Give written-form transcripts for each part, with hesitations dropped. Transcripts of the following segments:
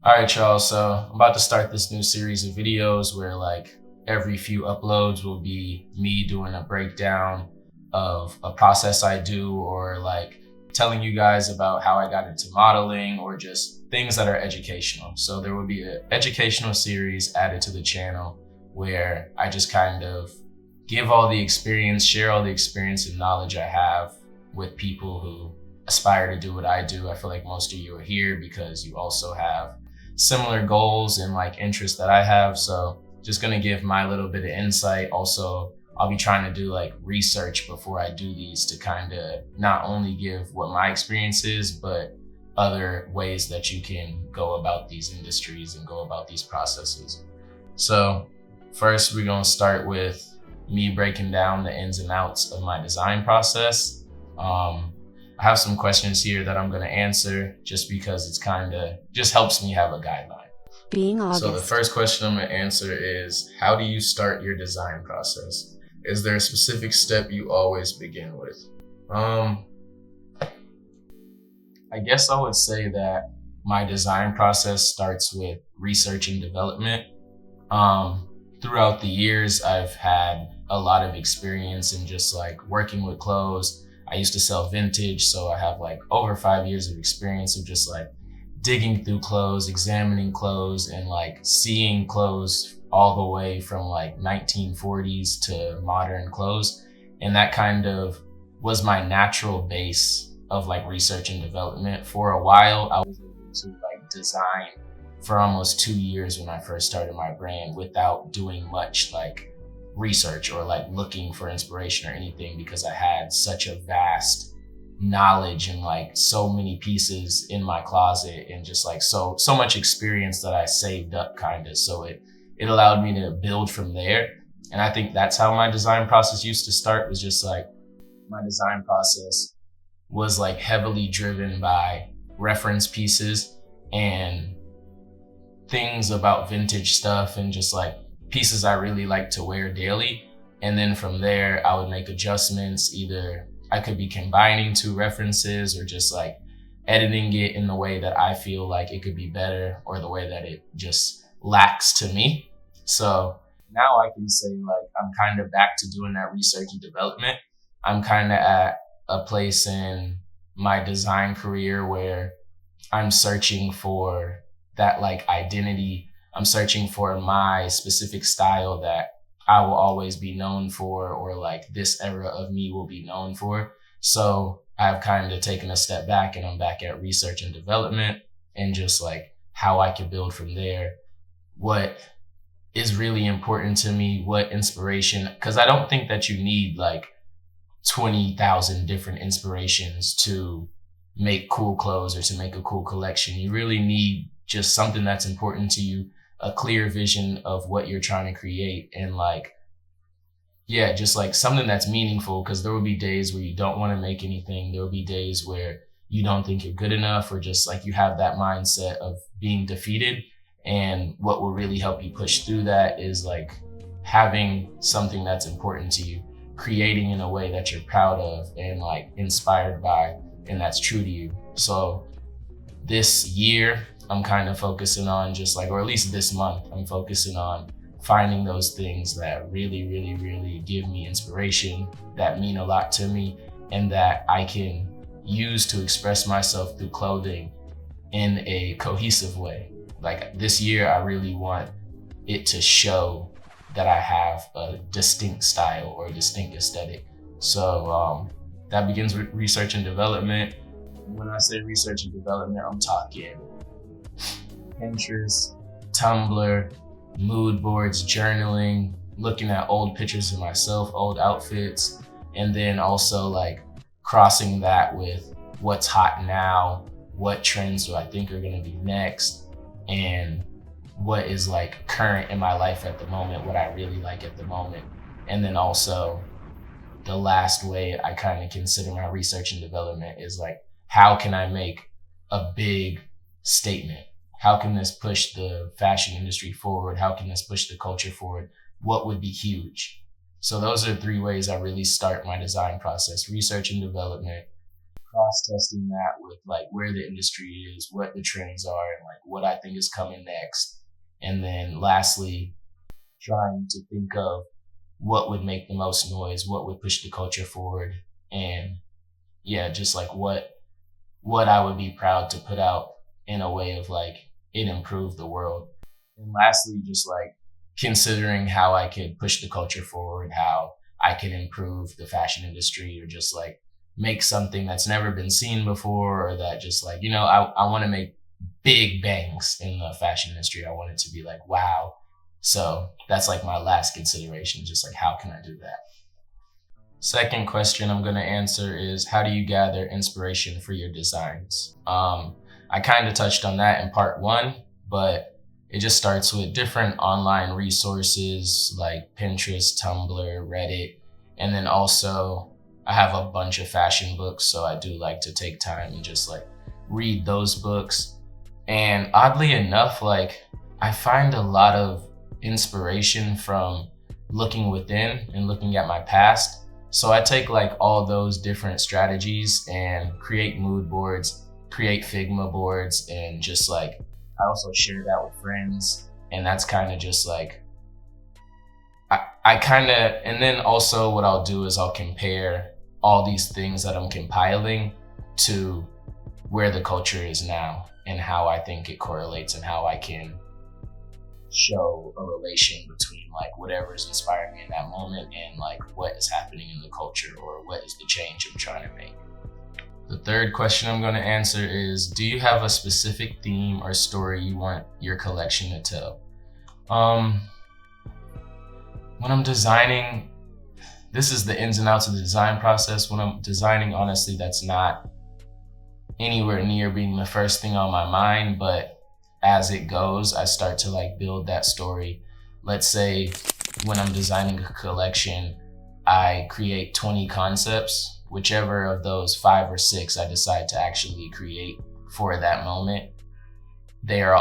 All right, y'all. So I'm about to start this new series of videos where like every few uploads will be me doing a breakdown of a process I do, or like telling you guys about how I got into modeling, or just things that are educational. So there will be an educational series added to the channel where I just kind of give all the experience, share all the experience and knowledge I have with people who aspire to do what I do. I feel like most of you are here because you also have similar goals and like interests that I have. So just gonna give my little bit of insight. Also, I'll be trying to do like research before I do these to kind of not only give what my experience is, but other ways that you can go about these industries and go about these processes. So first, we're gonna start with me breaking down the ins and outs of my design process. I have some questions here that I'm going to answer just because it's kind of just helps me have a guideline. Being August. So the first question I'm going to answer is, how do you start your design process? Is there a specific step you always begin with? I guess I would say that my design process starts with research and development. Throughout the years, I've had a lot of experience in just like working with clothes. I used to sell vintage, so I have like over 5 years of experience of just like digging through clothes, examining clothes, and like seeing clothes all the way from like 1940s to modern clothes. And that kind of was my natural base of like research and development. For a while, I was able to like design for almost 2 years when I first started my brand without doing much like research or like looking for inspiration or anything, because I had such a vast knowledge and like so many pieces in my closet and just like so much experience that I saved up kind of. So it allowed me to build from there. And I think that's how my design process used to start, was just like my design process was like heavily driven by reference pieces and things about vintage stuff and just like pieces I really like to wear daily. And then from there, I would make adjustments. Either I could be combining two references or just like editing it in the way that I feel like it could be better, or the way that it just lacks to me. So now I can say like I'm kind of back to doing that research and development. I'm kind of at a place in my design career where I'm searching for that like identity. I'm searching for my specific style that I will always be known for, or like this era of me will be known for. So I've kind of taken a step back and I'm back at research and development and just like how I can build from there. What is really important to me, what inspiration, because I don't think that you need like 20,000 different inspirations to make cool clothes or to make a cool collection. You really need just something that's important to you, a clear vision of what you're trying to create, and like, yeah, just like something that's meaningful, because there will be days where you don't want to make anything. There will be days where you don't think you're good enough, or just like you have that mindset of being defeated. And what will really help you push through that is like having something that's important to you, creating in a way that you're proud of and like inspired by, and that's true to you. So this year, I'm kind of focusing on just like, or at least this month, I'm focusing on finding those things that really, really, really give me inspiration, that mean a lot to me, and that I can use to express myself through clothing in a cohesive way. Like this year, I really want it to show that I have a distinct style or a distinct aesthetic. So that begins with research and development. When I say research and development, I'm talking Pinterest, Tumblr, mood boards, journaling, looking at old pictures of myself, old outfits, and then also like crossing that with what's hot now, what trends do I think are going to be next, and what is like current in my life at the moment, what I really like at the moment. And then also the last way I kind of consider my research and development is like, how can I make a big statement? How can this push the fashion industry forward? How can this push the culture forward? What would be huge? So those are 3 ways I really start my design process: research and development, cross-testing that with like where the industry is, what the trends are, and like what I think is coming next. And then lastly, trying to think of what would make the most noise, what would push the culture forward, and yeah, just like what I would be proud to put out in a way of like it improved the world. And lastly, just like considering how I could push the culture forward, how I could improve the fashion industry, or just like make something that's never been seen before, or that just like, I want to make big bangs in the fashion industry. I want it to be like, wow. So that's like my last consideration, just like, how can I do that? Second question I'm going to answer is, how do you gather inspiration for your designs? I kind of touched on that in part one, but it just starts with different online resources like Pinterest, Tumblr, Reddit. And then also I have a bunch of fashion books. So I do like to take time and just like read those books. And oddly enough, like I find a lot of inspiration from looking within and looking at my past. So I take like all those different strategies and create mood boards, create Figma boards, and just like, I also share that with friends. And that's kind of just like, and then also what I'll do is I'll compare all these things that I'm compiling to where the culture is now and how I think it correlates and how I can show a relation between like whatever is inspiring me in that moment and like what is happening in the culture or what is the change I'm trying to make. The third question I'm going to answer is, do you have a specific theme or story you want your collection to tell? When I'm designing, this is the ins and outs of the design process. When I'm designing, honestly, that's not anywhere near being the first thing on my mind, but as it goes, I start to like build that story. Let's say when I'm designing a collection, I create 20 concepts, whichever of those 5 or 6 I decide to actually create for that moment, they are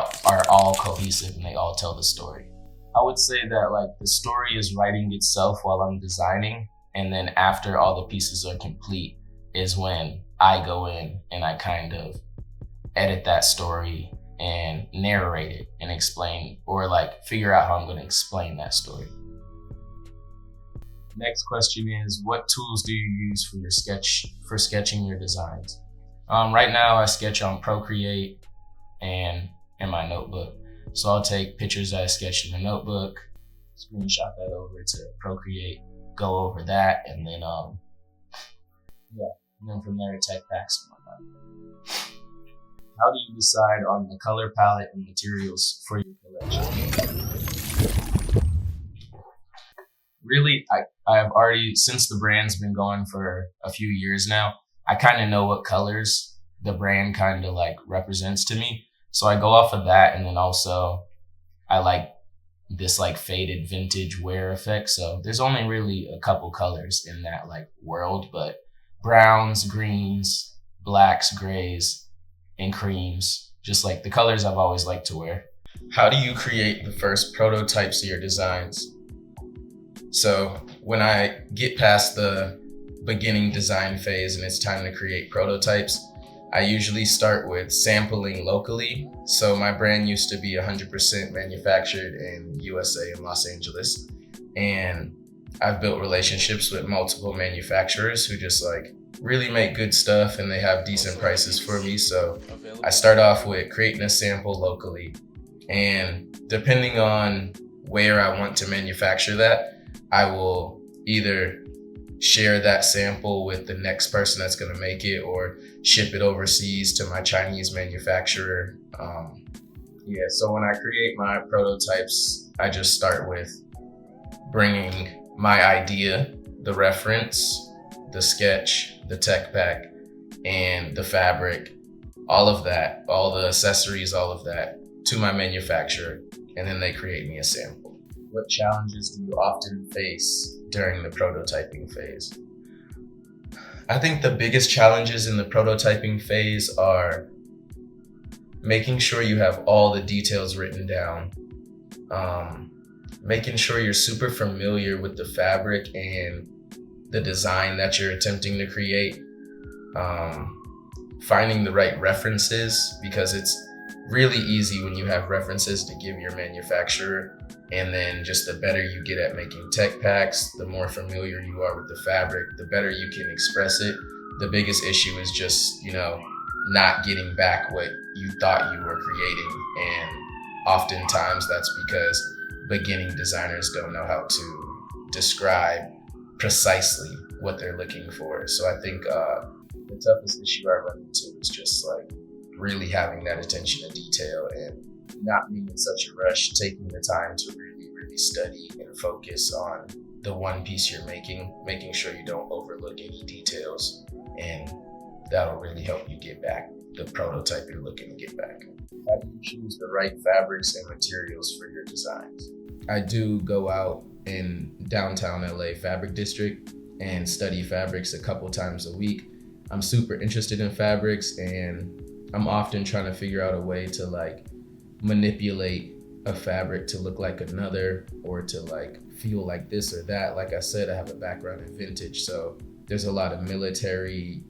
all cohesive and they all tell the story. I would say that like the story is writing itself while I'm designing, and then after all the pieces are complete is when I go in and I kind of edit that story and narrate it and explain, or like figure out how I'm going to explain that story. Next question is, what tools do you use for sketching your designs? Right now I sketch on Procreate and in my notebook. So I'll take pictures that I sketched in the notebook, screenshot that over to Procreate, go over that, and then and then from there tech packs and whatnot. How do you decide on the color palette and materials for your collection? Really, I have already, since the brand's been going for a few years now, I kind of know what colors the brand kind of like represents to me. So I go off of that, and then also I like this like faded vintage wear effect. So there's only really a couple colors in that like world, but browns, greens, blacks, grays, and creams, just like the colors I've always liked to wear. How do you create the first prototypes of your designs? So when I get past the beginning design phase and it's time to create prototypes, I usually start with sampling locally. So my brand used to be 100% manufactured in USA and Los Angeles. And I've built relationships with multiple manufacturers who just like really make good stuff and they have decent prices for me. So I start off with creating a sample locally. And depending on where I want to manufacture that, I will either share that sample with the next person that's going to make it or ship it overseas to my Chinese manufacturer. So when I create my prototypes, I just start with bringing my idea, the reference, the sketch, the tech pack, and the fabric, all of that, all the accessories, all of that to my manufacturer, and then they create me a sample. What challenges do you often face during the prototyping phase? I think the biggest challenges in the prototyping phase are making sure you have all the details written down, making sure you're super familiar with the fabric and the design that you're attempting to create, finding the right references, because it's really easy when you have references to give your manufacturer. And then just the better you get at making tech packs, the more familiar you are with the fabric, the better you can express it. The biggest issue is just, not getting back what you thought you were creating. And oftentimes that's because beginning designers don't know how to describe precisely what they're looking for. So I think the toughest issue I run into is just like really having that attention to detail and not being in such a rush, taking the time to really study and focus on the one piece you're making sure you don't overlook any details, and that'll really help you get back the prototype you're looking to get back. How do you choose the right fabrics and materials for your designs? I do go out in downtown LA Fabric District and study fabrics a couple times a week. I'm super interested in fabrics, and I'm often trying to figure out a way to like manipulate a fabric to look like another, or to like feel like this or that. Like I said, I have a background in vintage, so there's a lot of military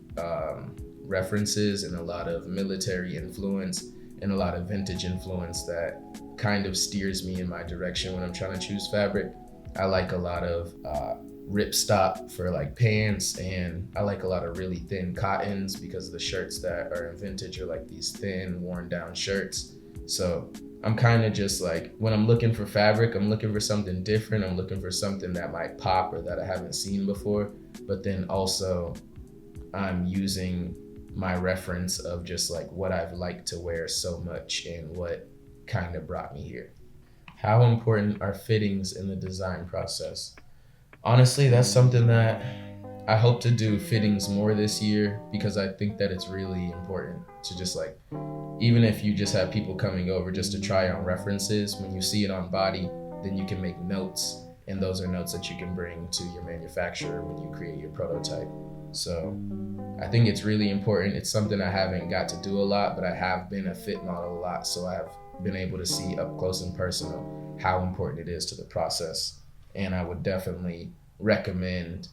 references and a lot of military influence and a lot of vintage influence that kind of steers me in my direction when I'm trying to choose fabric. I like a lot of ripstop for like pants, and I like a lot of really thin cottons because the shirts that are in vintage are like these thin, worn down shirts. So I'm kind of just like, when I'm looking for fabric, I'm looking for something different. I'm looking for something that might pop or that I haven't seen before. But then also I'm using my reference of just like what I've liked to wear so much and what kind of brought me here. How important are fittings in the design process? Honestly, that's something that I hope to do fittings more this year, because I think that it's really important to just like, even if you just have people coming over just to try on references, when you see it on body, then you can make notes, and those are notes that you can bring to your manufacturer when you create your prototype. So I think it's really important. It's something I haven't got to do a lot, but I have been a fit model a lot, so I've been able to see up close and personal how important it is to the process. And I would definitely recommend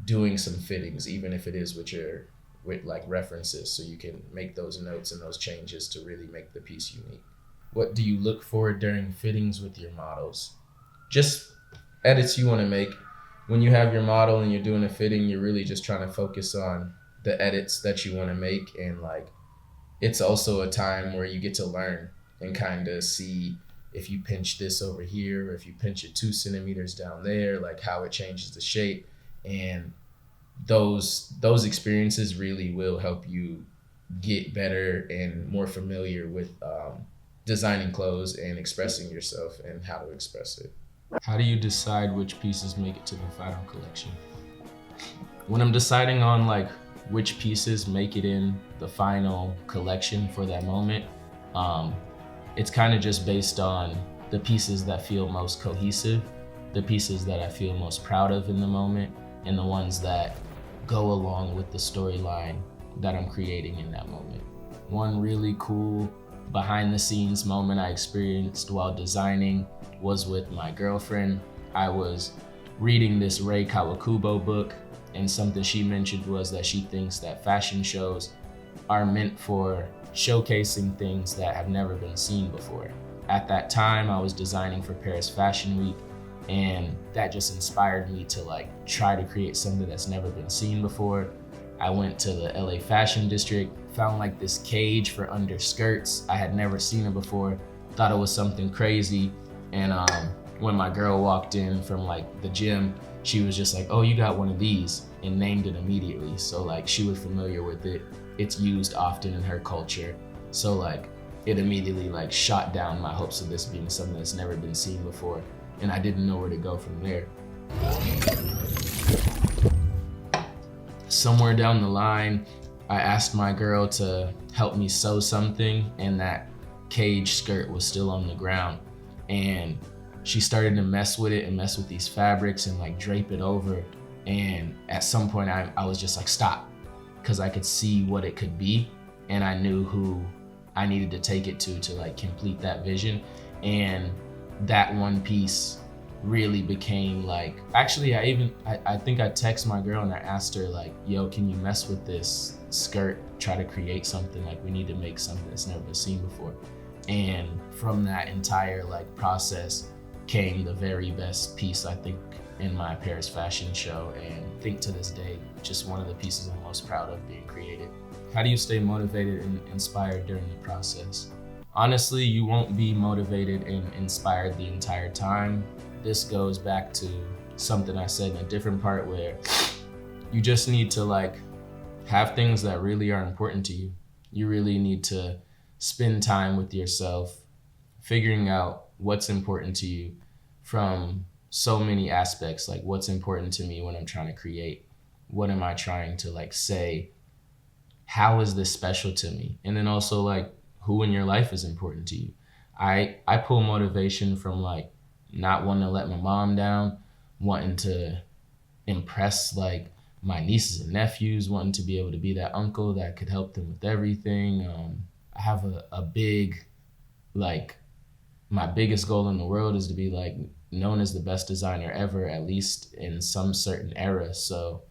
doing some fittings, even if it is with like references, so you can make those notes and those changes to really make the piece unique. What do you look for during fittings with your models? Just edits you want to make. When you have your model and you're doing a fitting, you're really just trying to focus on the edits that you want to make. And like, it's also a time where you get to learn and kind of see if you pinch this over here, or if you pinch it 2 centimeters down there, like how it changes the shape. And those experiences really will help you get better and more familiar with designing clothes and expressing yourself and how to express it. How do you decide which pieces make it to the final collection? When I'm deciding on like which pieces make it in the final collection for that moment, it's kind of just based on the pieces that feel most cohesive, the pieces that I feel most proud of in the moment, and the ones that go along with the storyline that I'm creating in that moment. One really cool behind the scenes moment I experienced while designing was with my girlfriend. I was reading this Rei Kawakubo book, and something she mentioned was that she thinks that fashion shows are meant for showcasing things that have never been seen before. At that time, I was designing for Paris Fashion Week, and that just inspired me to like try to create something that's never been seen before. I went to the LA Fashion District, found like this cage for underskirts. I had never seen it before, thought it was something crazy. And when my girl walked in from like the gym, she was just like, "Oh, you got one of these," and named it immediately. So like she was familiar with it. It's used often in her culture. So like it immediately like shot down my hopes of this being something that's never been seen before. And I didn't know where to go from there. Somewhere down the line, I asked my girl to help me sew something, and that cage skirt was still on the ground. And she started to mess with it and mess with these fabrics and like drape it over. And at some point I was just like, stop, because I could see what it could be. And I knew who I needed to take it to like complete that vision. And that one piece really became like, actually I think I text my girl and I asked her like, yo, can you mess with this skirt, try to create something, like we need to make something that's never been seen before. And from that entire like process came the very best piece, I think, in my Paris fashion show, and I think to this day just one of the pieces I'm most proud of being created. How do you stay motivated and inspired during the process? Honestly, you won't be motivated and inspired the entire time. This goes back to something I said in a different part, where you just need to like have things that really are important to you. You really need to spend time with yourself, figuring out what's important to you from so many aspects. Like, what's important to me when I'm trying to create? What am I trying to like say? How is this special to me? And then also like, who in your life is important to you? I pull motivation from like not wanting to let my mom down, wanting to impress like my nieces and nephews, wanting to be able to be that uncle that could help them with everything. I have a big, like, my biggest goal in the world is to be like known as the best designer ever, at least in some certain era. So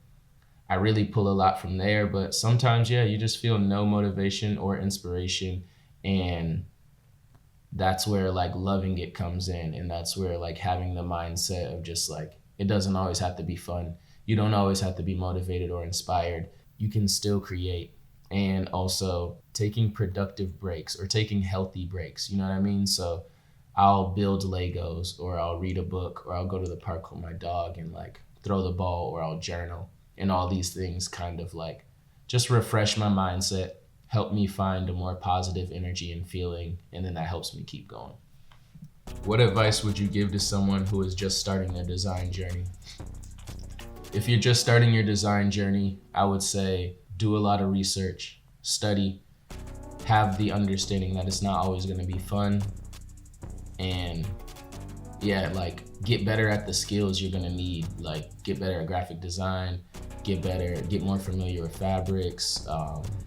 I really pull a lot from there, but sometimes, yeah, you just feel no motivation or inspiration, and that's where like loving it comes in, and that's where like having the mindset of just like, it doesn't always have to be fun. You don't always have to be motivated or inspired. You can still create. And also taking productive breaks or taking healthy breaks, you know what I mean? So I'll build Legos, or I'll read a book, or I'll go to the park with my dog and like throw the ball, or I'll journal. And all these things kind of like just refresh my mindset, help me find a more positive energy and feeling, and then that helps me keep going. What advice would you give to someone who is just starting their design journey? If you're just starting your design journey, I would say do a lot of research, study, have the understanding that it's not always going to be fun, and yeah, like get better at the skills you're going to need. Like get better at graphic design, get more familiar with fabrics,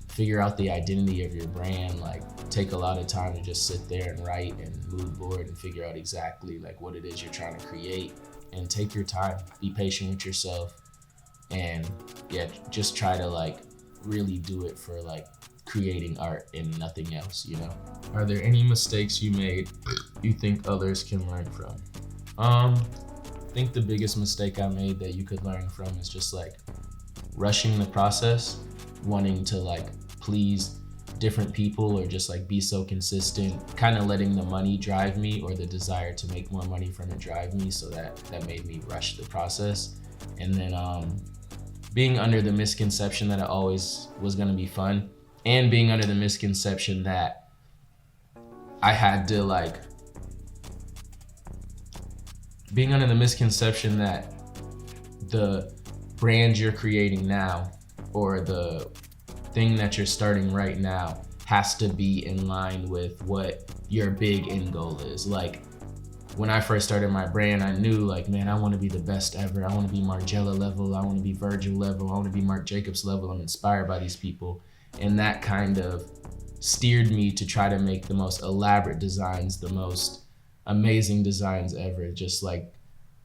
figure out the identity of your brand. Like take a lot of time to just sit there and write and mood board and figure out exactly like what it is you're trying to create, and take your time, be patient with yourself, and yeah, just try to like really do it for like creating art and nothing else, you know? Are there any mistakes you made you think others can learn from? I think the biggest mistake I made that you could learn from is just like rushing the process, wanting to like please different people or just like be so consistent, kind of letting the money drive me, or the desire to make more money from it drive me. So that made me rush the process. And then being under the misconception that it always was going to be fun, and being under the misconception that I had to like, being under the misconception that the brand you're creating now, or the thing that you're starting right now, has to be in line with what your big end goal is. Like when I first started my brand, I knew like, man, I want to be the best ever. I want to be Margiela level. I want to be Virgil level. I want to be Marc Jacobs level. I'm inspired by these people. And that kind of steered me to try to make the most elaborate designs, the most amazing designs ever. Just like,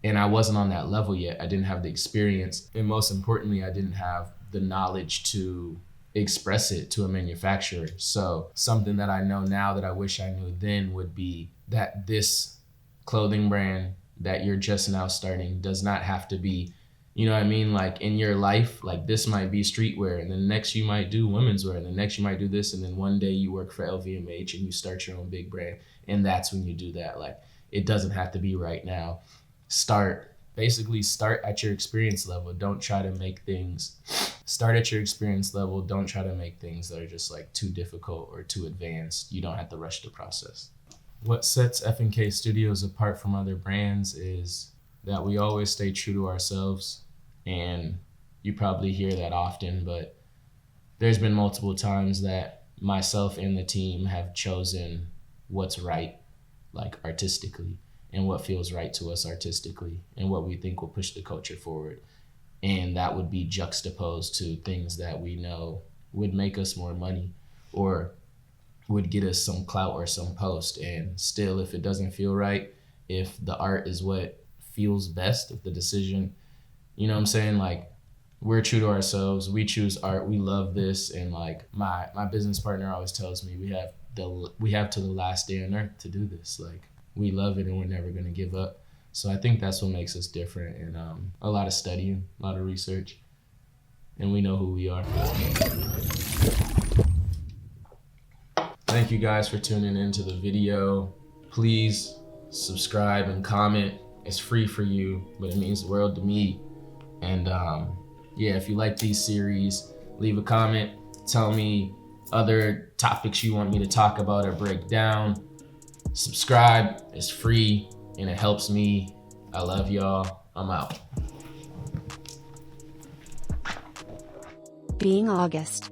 and I wasn't on that level yet. I didn't have the experience. And most importantly, I didn't have the knowledge to express it to a manufacturer. So something that I know now that I wish I knew then would be that this clothing brand that you're just now starting does not have to be, you know what I mean? Like in your life, like this might be streetwear, and then next you might do women's wear, and then next you might do this, and then one day you work for LVMH and you start your own big brand, and that's when you do that. Like it doesn't have to be right now. Basically start at your experience level. Don't try to make things, start at your experience level. Don't try to make things that are just like too difficult or too advanced. You don't have to rush the process. What sets FNK Studios apart from other brands is that we always stay true to ourselves. And you probably hear that often, but there's been multiple times that myself and the team have chosen what's right, like artistically, and what feels right to us artistically, and what we think will push the culture forward. And that would be juxtaposed to things that we know would make us more money or would get us some clout or some post. And still, if it doesn't feel right, if the art is what feels best, if the decision, you know what I'm saying? Like, we're true to ourselves. We choose art. We love this. And like my business partner always tells me, we have till the last day on earth to do this. Like, we love it and we're never going to give up. So I think that's what makes us different. And a lot of studying, a lot of research, and we know who we are. Thank you guys for tuning into the video. Please subscribe and comment. It's free for you, but it means the world to me. And yeah, if you like these series, leave a comment. Tell me other topics you want me to talk about or break down. Subscribe, it's free and it helps me. I love y'all. I'm out. Being August.